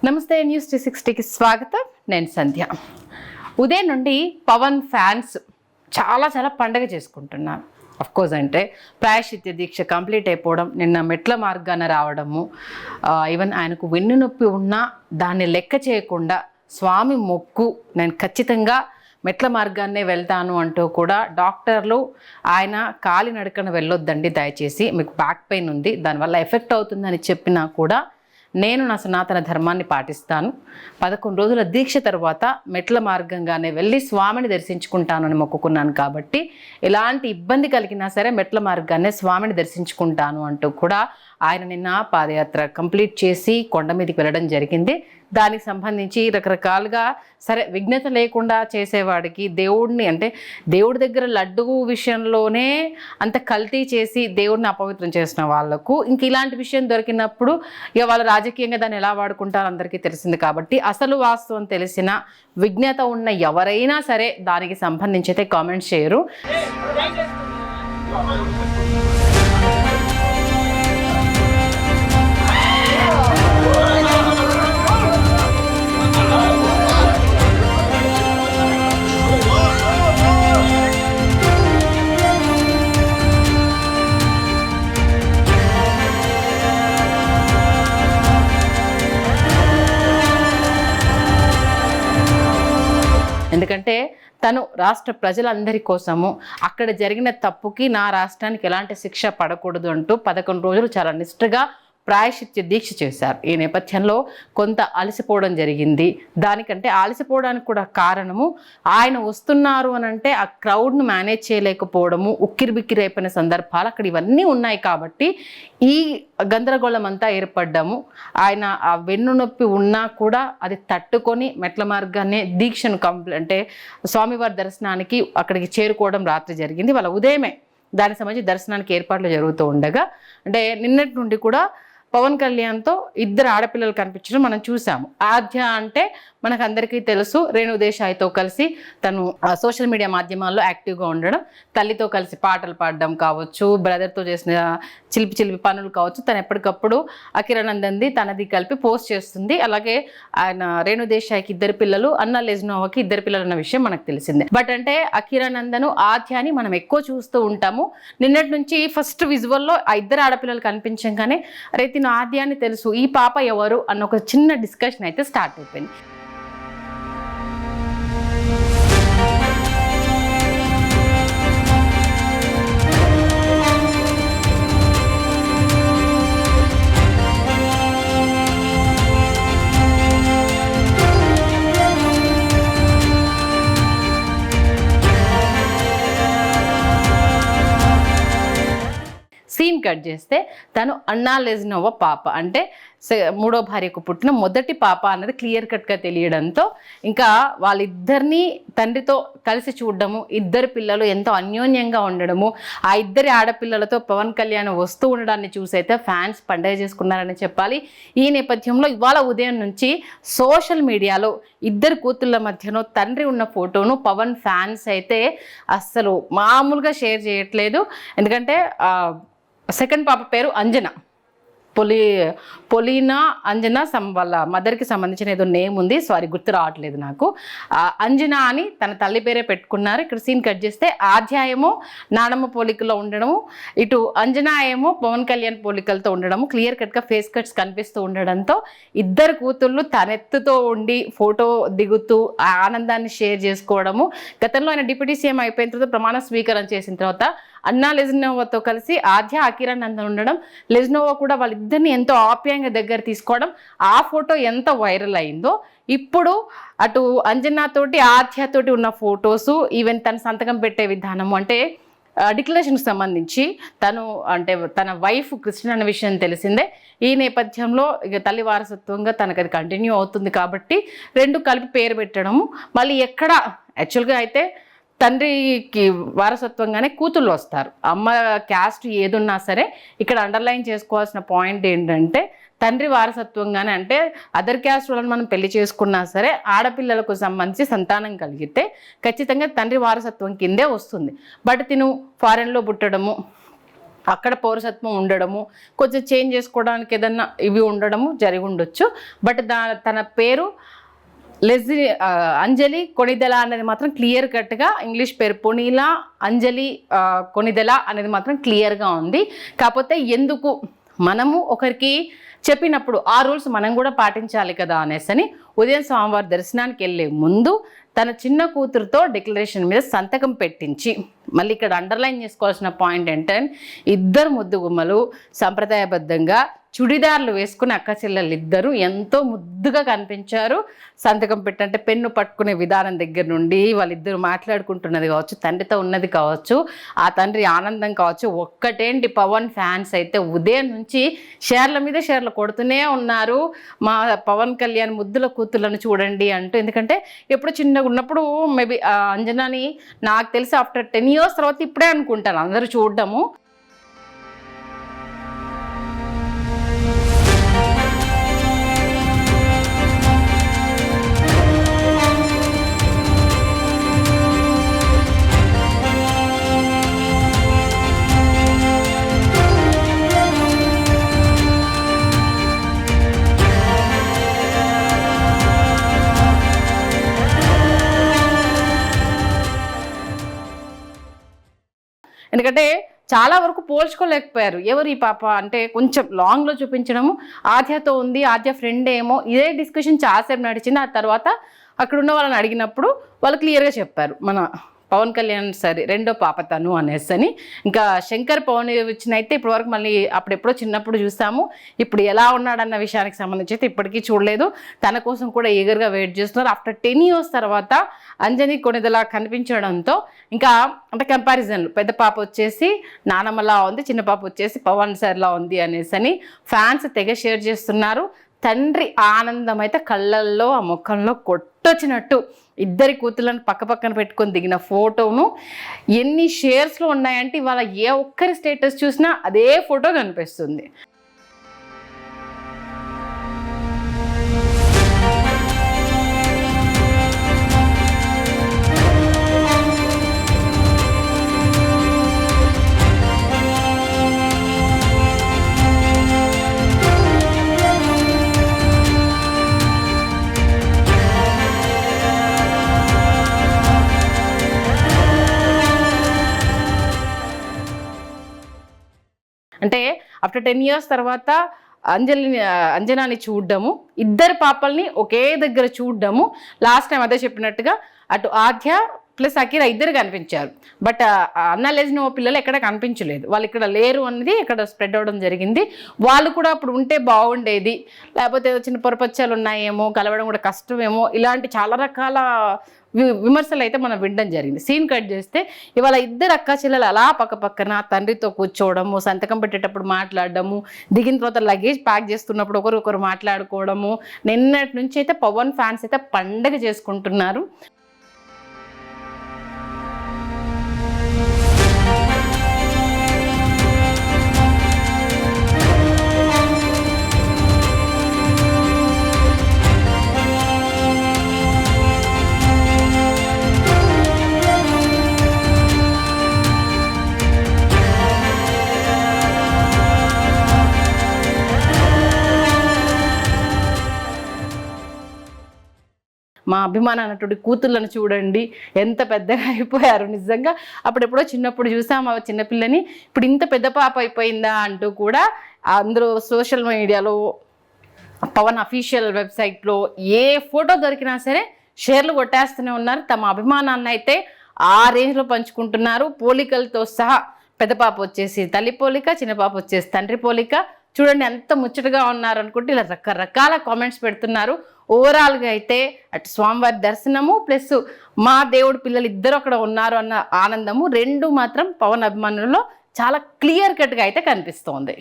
నమస్తే న్యూస్ 360కి స్వాగతం. నేను సంధ్య. ఉదయం నుండి పవన్ ఫ్యాన్స్ చాలా పండగ చేసుకుంటున్నారు. కోర్స్ అంటే ప్రాయశ్చిత్య దీక్ష కంప్లీట్ అయిపోవడం, నిన్న మెట్ల మార్గాన రావడము, ఈవెన్ ఆయనకు వెన్ను నొప్పి ఉన్నా దాన్ని లెక్క చేయకుండా స్వామి మొక్కు నేను ఖచ్చితంగా మెట్ల మార్గాన్నే వెళ్తాను అంటూ కూడా డాక్టర్లు ఆయన కాలినడకన వెళ్ళొద్దండి, దయచేసి మీకు బ్యాక్ పెయిన్ ఉంది, దానివల్ల ఎఫెక్ట్ అవుతుందని చెప్పినా కూడా నేను నా సనాతన ధర్మాన్ని పాటిస్తాను, 11 రోజుల దీక్ష తర్వాత మెట్ల మార్గంగానే వెళ్ళి స్వామిని దర్శించుకుంటాను అని మొక్కుకున్నాను, కాబట్టి ఎలాంటి ఇబ్బంది కలిగినా సరే మెట్ల మార్గాన్నే స్వామిని దర్శించుకుంటాను అంటూ కూడా ఆయన నిన్న పాదయాత్ర కంప్లీట్ చేసి కొండ మీదకి వెళ్ళడం జరిగింది. దానికి సంబంధించి రకరకాలుగా సరే విఘ్నత లేకుండా చేసేవాడికి దేవుడిని అంటే దేవుడి దగ్గర లడ్డు విషయంలోనే అంత కల్తీ చేసి దేవుడిని అపవిత్రం చేసిన వాళ్లకు ఇంక ఇలాంటి విషయం దొరికినప్పుడు ఇక వాళ్ళు రాజకీయంగా దాన్ని ఎలా వాడుకుంటారో అందరికీ తెలిసింది. కాబట్టి అసలు వాస్తవం తెలిసిన విఘ్నత ఉన్న ఎవరైనా సరే దానికి సంబంధించి అయితే కామెంట్స్ చేయరు. ఎందుకంటే తను రాష్ట్ర ప్రజలందరి కోసము అక్కడ జరిగిన తప్పుకి నా రాష్ట్రానికి ఎలాంటి శిక్ష పడకూడదు అంటూ 11 రోజులు చాలా నిష్ఠగా ప్రాయశ్చిత్య దీక్ష చేశారు. ఈ నేపథ్యంలో కొంత అలసిపోవడం జరిగింది. దానికంటే అలసిపోవడానికి కూడా కారణము ఆయన వస్తున్నారు అని అంటే ఆ క్రౌడ్ను మేనేజ్ చేయలేకపోవడము, ఉక్కిరిబిక్కిరి అయిపోయిన సందర్భాలు అక్కడ ఇవన్నీ ఉన్నాయి. కాబట్టి ఈ గందరగోళం అంతా ఏర్పడ్డాము. ఆయన ఆ వెన్ను నొప్పి ఉన్నా కూడా అది తట్టుకొని మెట్ల మార్గాన్ని దీక్షను అంటే స్వామివారి దర్శనానికి అక్కడికి చేరుకోవడం రాత్రి జరిగింది. వాళ్ళ ఉదయమే దానికి సంబంధించి దర్శనానికి ఏర్పాట్లు జరుగుతూ ఉండగా అంటే నిన్నటి నుండి కూడా పవన్ కళ్యాణ్తో 2 ఆడపిల్లలు కనిపించడం మనం చూసాము. ఆద్య అంటే మనకు అందరికీ తెలుసు, రేణు దేశాయ్తో కలిసి తను సోషల్ మీడియా మాధ్యమాల్లో యాక్టివ్గా ఉండడం, తల్లితో కలిసి పాటలు పాడడం కావచ్చు, బ్రదర్తో చేసిన చిలిపి పనులు కావచ్చు, తను ఎప్పటికప్పుడు అకిరానందన్ది తనది కలిపి పోస్ట్ చేస్తుంది. అలాగే ఆయన రేణు దేశాయ్కి 2 పిల్లలు, అన్నా లెజ్నోవాకి 2 పిల్లలు అన్న విషయం మనకు తెలిసిందే. బట్ అంటే అకిరానందన్ ఆద్యాని మనం ఎక్కువ చూస్తూ ఉంటాము. నిన్నటి నుంచి ఫస్ట్ విజువల్లో ఆ 2 ఆడపిల్లలు కనిపించగానే రైతు ఆద్యాన్ని తెలుసు, ఈ పాప ఎవరు అన్న ఒక చిన్న డిస్కషన్ అయితే స్టార్ట్ అయిపోయింది. సీన్ కట్ చేస్తే తను అన్నా లెజ్నోవా పాప అంటే 3వ భార్యకు పుట్టిన మొదటి పాప అన్నది క్లియర్ కట్గా తెలియడంతో ఇంకా వాళ్ళిద్దరినీ తండ్రితో కలిసి చూడడము, 2 పిల్లలు ఎంతో అన్యోన్యంగా ఉండడము, ఆ 2 ఆడపిల్లలతో పవన్ కళ్యాణ్ వస్తూ ఉండడాన్ని చూసైతే ఫ్యాన్స్ పండగ చేసుకున్నారని చెప్పాలి. ఈ నేపథ్యంలో ఇవాళ ఉదయం నుంచి సోషల్ మీడియాలో 2 కూతుళ్ళ మధ్యలో తండ్రి ఉన్న ఫోటోను పవన్ ఫ్యాన్స్ అయితే అస్సలు మామూలుగా షేర్ చేయట్లేదు. ఎందుకంటే సెకండ్ పాప పేరు అంజనా, పొలీనా అంజనా వాళ్ళ మదర్కి సంబంధించిన ఏదో నేమ్ ఉంది, సారీ గుర్తు రావట్లేదు నాకు. అంజనా అని తన తల్లి పేరే పెట్టుకున్నారు. ఇక్కడ సీన్ కట్ చేస్తే ఆధ్యాయము నానమ్మ పోలికలో ఉండడము, ఇటు అంజనా ఏమో పవన్ కళ్యాణ్ పోలికలతో ఉండడము, క్లియర్ కట్గా ఫేస్ కట్స్ కనిపిస్తూ ఉండడంతో 2 కూతుళ్ళు తనెత్తుతో ఉండి ఫోటో దిగుతూ ఆ ఆనందాన్ని షేర్ చేసుకోవడము. గతంలో ఆయన డిప్యూటీ సీఎం అయిపోయిన తర్వాత ప్రమాణ స్వీకారం చేసిన తర్వాత అన్నా లెజ్నోవాతో కలిసి ఆద్య అకిరానందన్ ఉండడం, లెజ్నోవా కూడా వాళ్ళిద్దరిని ఎంతో ఆప్యాయంగా దగ్గర తీసుకోవడం, ఆ ఫోటో ఎంత వైరల్ అయిందో ఇప్పుడు అటు అంజనాతోటి ఆద్యతోటి ఉన్న ఫొటోసు, ఈవెన్ తన సంతకం పెట్టే విధానము అంటే డిక్లరేషన్కి సంబంధించి తను అంటే తన వైఫ్ కృష్ణ అన్న విషయం తెలిసిందే. ఈ నేపథ్యంలో ఇక తల్లి వారసత్వంగా తనకు అది కంటిన్యూ అవుతుంది కాబట్టి 2 కలిపి పేరు పెట్టడము. మళ్ళీ ఎక్కడ యాక్చువల్గా అయితే తండ్రికి వారసత్వంగానే కూతుళ్ళు వస్తారు. అమ్మ క్యాస్ట్ ఏదున్నా సరే ఇక్కడ అండర్లైన్ చేసుకోవాల్సిన పాయింట్ ఏంటంటే తండ్రి వారసత్వంగానే అంటే అదర్ క్యాస్ట్ వాళ్ళని మనం పెళ్లి చేసుకున్నా సరే ఆడపిల్లలకు సంబంధించి సంతానం కలిగితే ఖచ్చితంగా తండ్రి వారసత్వం కిందే వస్తుంది. బట్ తిను ఫారెన్లో పుట్టడము, అక్కడ పౌరసత్వం ఉండడము, కొంచెం చేంజ్ చేసుకోవడానికి ఏదన్నా ఇవి ఉండడము జరిగి ఉండొచ్చు. బట్ తన పేరు అంజలి కొణిదెల అనేది మాత్రం క్లియర్ కట్గా ఇంగ్లీష్ పేరు పొనీలా అంజలి కొణిదెల అనేది మాత్రం క్లియర్గా ఉంది. కాకపోతే ఎందుకు మనము ఒకరికి చెప్పినప్పుడు ఆ రూల్స్ మనం కూడా పాటించాలి కదా అనేసి ఉదయం స్వామివారి దర్శనానికి వెళ్ళే ముందు తన చిన్న కూతురుతో డిక్లరేషన్ మీద సంతకం పెట్టించి, మళ్ళీ ఇక్కడ అండర్లైన్ చేసుకోవాల్సిన పాయింట్ ఏంటంటే ఇద్దరు ముద్దుగుమ్మలు సంప్రదాయబద్ధంగా చుడిదార్లు వేసుకుని అక్క చెల్లెలు ఇద్దరు ఎంతో ముద్దుగా కనిపించారు. సంతకం పెట్టంటే పెన్ను పట్టుకునే విధానం దగ్గర నుండి వాళ్ళిద్దరు మాట్లాడుకుంటున్నది కావచ్చు, తండ్రితో ఉన్నది కావచ్చు, ఆ తండ్రి ఆనందం కావచ్చు. ఒక్కటేంటి పవన్ ఫ్యాన్స్ అయితే ఉదయం నుంచి షేర్ల మీద షేర్లు కొడుతూనే ఉన్నారు, మా పవన్ కళ్యాణ్ ముద్దుల కూతుర్లను చూడండి అంటూ. ఎందుకంటే ఎప్పుడు చిన్నగా ఉన్నప్పుడు మేబీ అంజనాని నాకు తెలిసి ఆఫ్టర్ 10 years తర్వాత ఇప్పుడే అనుకుంటాను అందరూ చూడడము. ఎందుకంటే చాలా వరకు పోల్చుకోలేకపోయారు. ఎవరు ఈ పాప అంటే కొంచెం లాంగ్లో చూపించడము, ఆద్యతో ఉంది, ఆద్య ఫ్రెండ్ ఏమో, ఇదే డిస్కషన్ చాలాసేపు నడిచింది. ఆ తర్వాత అక్కడ ఉన్న వాళ్ళని అడిగినప్పుడు వాళ్ళు క్లియర్గా చెప్పారు, మన పవన్ కళ్యాణ్ సరే రెండో పాప తను అనేసి. ఇంకా శంకర్ పవన్ వచ్చిన అయితే ఇప్పటివరకు మళ్ళీ అప్పుడెప్పుడో చిన్నప్పుడు చూసాము, ఇప్పుడు ఎలా ఉన్నాడన్న విషయానికి సంబంధించి అయితే ఇప్పటికీ చూడలేదు. తన కోసం కూడా ఈగర్గా వెయిట్ చేస్తున్నారు. ఆఫ్టర్ 10 years తర్వాత అంజని కొణిదెల కనిపించడంతో ఇంకా అంటే కంపారిజన్లు, పెద్ద పాప వచ్చేసి నానమ్మలా ఉంది, చిన్న పాప వచ్చేసి పవన్ సార్లా ఉంది అనేసి ఫ్యాన్స్ తెగ షేర్ చేస్తున్నారు. తండ్రి ఆనందం అయితే కళ్ళల్లో ఆ ముఖంలో కొట్టొచ్చినట్టు ఇద్దరి కూతుళ్ళని పక్కన పెట్టుకొని దిగిన ఫోటోను ఎన్ని షేర్స్లో ఉన్నాయంటే ఇవాళ ఏ ఒక్కరి స్టేటస్ చూసినా అదే ఫోటో కనిపిస్తుంది. అంటే ఆఫ్టర్ 10 years తర్వాత అంజనాని చూడడము, ఇద్దరు పాపల్ని ఒకే దగ్గర చూడడము. లాస్ట్ టైం అదే చెప్పినట్టుగా అటు ఆద్య ప్లస్ అకీరా ఇద్దరు కనిపించారు. బట్ అన్న లేచిన పిల్లలు ఎక్కడ కనిపించలేదు, వాళ్ళు ఇక్కడ లేరు అనేది ఇక్కడ స్ప్రెడ్ అవ్వడం జరిగింది. వాళ్ళు కూడా అప్పుడు ఉంటే బాగుండేది, లేకపోతే చిన్న పొరపచ్చాలు ఉన్నాయేమో, కలవడం కూడా కష్టమేమో, ఇలాంటి చాలా రకాల విమర్శలు అయితే మనం వినడం జరిగింది. సీన్ కట్ చేస్తే ఇవాళ ఇద్దరు అక్క చెల్లెలు అలా పక్కన తండ్రితో కూర్చోవడము, సంతకం పెట్టేటప్పుడు మాట్లాడడము, దిగిన తర్వాత లగేజ్ ప్యాక్ చేస్తున్నప్పుడు ఒకరు మాట్లాడుకోవడము. నిన్నటి నుంచి అయితే పవన్ ఫ్యాన్స్ అయితే పండగ చేసుకుంటున్నారు. మా అభిమాన నటుడి కూతుళ్ళను చూడండి ఎంత పెద్దగా అయిపోయారు. నిజంగా అప్పుడెప్పుడో చిన్నప్పుడు చూసాము ఆ చిన్నపిల్లని, ఇప్పుడు ఇంత పెద్ద పాప అయిపోయిందా అంటూ కూడా అందరూ సోషల్ మీడియాలో పవన్ అఫీషియల్ వెబ్సైట్లో ఏ ఫోటో దొరికినా సరే షేర్లు కొట్టేస్తూనే ఉన్నారు. తమ అభిమానాన్ని అయితే ఆ రేంజ్లో పంచుకుంటున్నారు. పోలికలతో సహా పెద్ద పాప వచ్చేసి తల్లి పోలిక, చిన్న పాప వచ్చేసి తండ్రి పోలిక. చూడండి ఎంత ముచ్చటగా ఉన్నారు అనుకుంటే ఇలా రకరకాల కామెంట్స్ పెడుతున్నారు. ఓవరాల్గా అయితే అటు స్వామివారి దర్శనము ప్లస్ మా దేవుడు పిల్లలు ఇద్దరు అక్కడ ఉన్నారు అన్న ఆనందము రెండు మాత్రం పవన్ అభిమానుల్లో చాలా క్లియర్ కట్గా అయితే కనిపిస్తోంది.